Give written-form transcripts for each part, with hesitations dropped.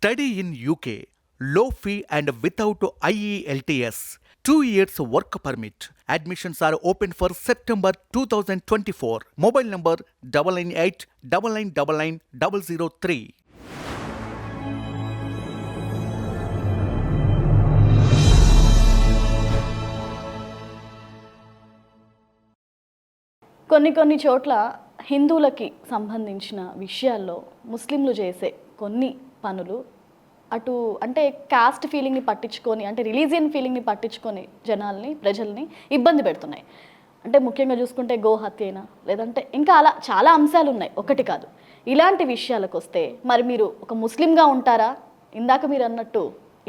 Study in UK. Low fee and without IELTS. 2 years work permit. Admissions are open for September 2024. Mobile number 998 9999 003. కొన్ని చోట్ల హిందువులకి సంబంధించిన విషయాల్లో ముస్లింలు చేసే కొన్ని పనులు అటు అంటే కాస్ట్ ఫీలింగ్ని పట్టించుకొని అంటే రిలీజియన్ ఫీలింగ్ని పట్టించుకొని ప్రజల్ని ఇబ్బంది పెడుతున్నాయి. అంటే ముఖ్యంగా చూసుకుంటే గోహత్య అయినా లేదంటే ఇంకా అలా చాలా అంశాలు ఉన్నాయి, ఒకటి కాదు. ఇలాంటి విషయాలకు వస్తే మరి మీరు ఒక ముస్లింగా ఉంటారా, ఇందాక మీరు అన్నట్టు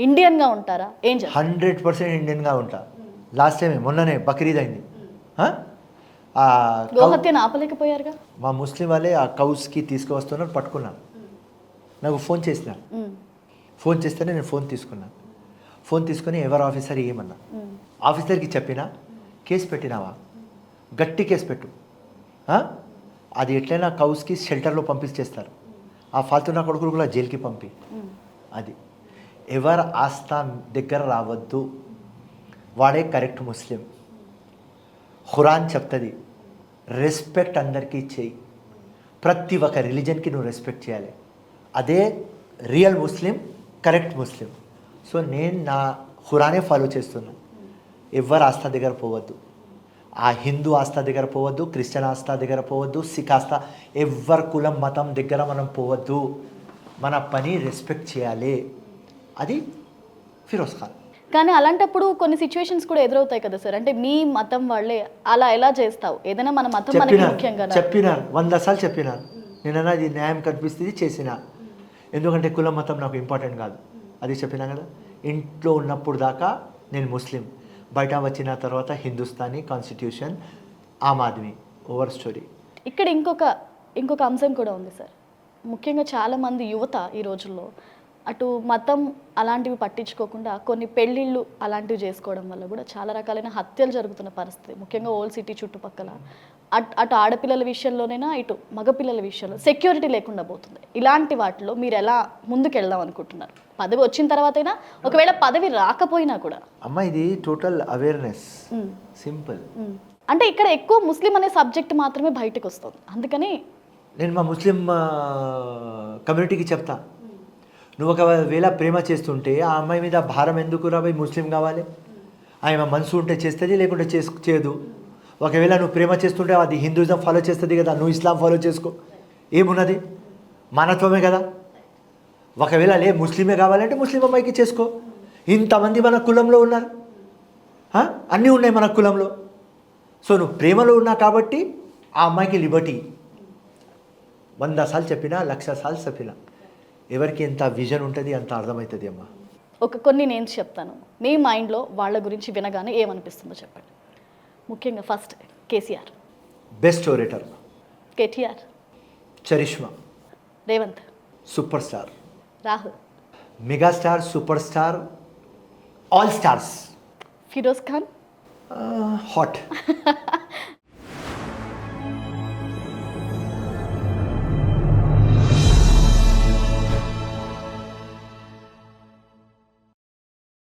ఇండియన్గా ఉంటారా, ఏం చేస్తారు? 100% ఇండియన్గా ఉంటా. లాస్ట్ టైం మొన్ననే బక్రీద్ అయింది, గోహత్యను ఆపలేకపోయారుగా. మా ముస్లిం వాళ్ళే ఆ కౌస్కి తీసుకువస్తున్నారు, పట్టుకున్నాను. నాకు ఫోన్ చేసినారు, ఫోన్ చేస్తేనే నేను ఫోన్ తీసుకున్నాను. ఫోన్ తీసుకొని ఎవరు ఆఫీసర్ ఏమన్నా, ఆఫీసర్కి చెప్పినా కేసు పెట్టినావా, గట్టి కేసు పెట్టు, అది ఎట్లయినా కౌస్కి షెల్టర్లో పంపించేస్తారు, ఆ ఫాల్తు నా కొడుకులు కూడా జైలుకి పంపి. అది ఎవరు ఆస్థా దగ్గర రావద్దు, వాడే కరెక్ట్ ముస్లిం. ఖురాన్ చెప్తుంది రెస్పెక్ట్ అందరికీ చేయి, ప్రతి ఒక్క రిలీజన్కి నువ్వు రెస్పెక్ట్ చేయాలి, అదే రియల్ ముస్లిం, కరెక్ట్ ముస్లిం. సో నేను నా ఖురానే ఫాలో చేస్తున్నా. ఎవరు ఆస్థా దగ్గర పోవద్దు, ఆ హిందూ ఆస్థా దగ్గర పోవద్దు, క్రిస్టియన్ ఆస్థా దగ్గర పోవద్దు, సిక్ ఆస్థా, ఎవరి కులం మతం దగ్గర మనం పోవద్దు, మన పని రెస్పెక్ట్ చేయాలి. అది ఫిరోజ్ ఖాన్. కానీ అలాంటప్పుడు కొన్ని సిచ్యువేషన్స్ కూడా ఎదురవుతాయి కదా సార్. అంటే మీ మతం వాళ్ళే అలా ఎలా చేస్తావు, ఏదైనా మన మతం మనకి ముఖ్యంగా చెప్పినారు, 100 సార్లు చెప్పినారు. నేనన్నా ఇది న్యాయం కనిపిస్తుంది చేసిన, ఎందుకంటే కులం మతం నాకు ఇంపార్టెంట్ కాదు, అది చెప్పినా కదా. ఇంట్లో ఉన్నప్పుడు దాకా నేను ముస్లిం, బయట వచ్చిన తర్వాత Hindustani constitution, Aam Aadmi, over story. ఇక్కడ ఇంకొక అంశం కూడా ఉంది సార్. ముఖ్యంగా చాలామంది యువత ఈ రోజుల్లో అటు మతం అలాంటివి పట్టించుకోకుండా కొన్ని పెళ్ళిళ్ళు అలాంటివి చేసుకోవడం వల్ల కూడా చాలా రకాలైన హత్యలు జరుగుతున్న పరిస్థితి, ముఖ్యంగా ఓల్డ్ సిటీ చుట్టుపక్కల. అటు ఆడపిల్లల విషయంలోనైనా ఇటు మగపిల్లల విషయంలో సెక్యూరిటీ లేకుండా పోతుంది. ఇలాంటి వాటిలో మీరు ఎలా ముందుకెళ్దాం అనుకుంటున్నారు? పదవి వచ్చిన తర్వాత అయినా, ఒకవేళ పదవి రాకపోయినా కూడా. అమ్మ ఇది టోటల్ అవేర్నెస్, సింపుల్. అంటే ఇక్కడ ఎక్కువ ముస్లిం అనే సబ్జెక్ట్ మాత్రమే బయటకు వస్తుంది. అందుకని నేను మా ముస్లిం కమ్యూనిటీకి చెప్తా, నువ్వు ఒకవేళ ప్రేమ చేస్తుంటే ఆ అమ్మాయి మీద భారం ఎందుకు రాబోయి, ముస్లిం కావాలి, ఆమె మనసు ఉంటే చేస్తుంది, లేకుంటే చేయదు. ఒకవేళ నువ్వు ప్రేమ చేస్తుంటే అది హిందూయిజం ఫాలో చేస్తుంది కదా, నువ్వు ఇస్లాం ఫాలో చేసుకో, ఏమున్నది, మానత్వమే కదా. ఒకవేళ ముస్లిమే కావాలంటే ముస్లిం అమ్మాయికి చేసుకో. ఇంతమంది మన కులంలో ఉన్నారు, అన్నీ ఉన్నాయి మన కులంలో. సో నువ్వు ప్రేమలో ఉన్నా కాబట్టి ఆ అమ్మాయికి లిబర్టీ. 100 సార్లు చెప్పినా, 1,00,000 సార్లు చెప్పినా, ఎవరికి ఎంత విజన్ ఉంటుంది అంత అర్థమవుతుంది అమ్మ. కొన్ని నేను చెప్తాను, మీ మైండ్లో వాళ్ళ గురించి వినగానే ఏమనిపిస్తుందో చెప్పండి. ముఖ్యంగా first KCR, best orator. KTR, charisma. Revanth, super star. Rahul, megastar, super star, all stars. Firoz Khan, hot.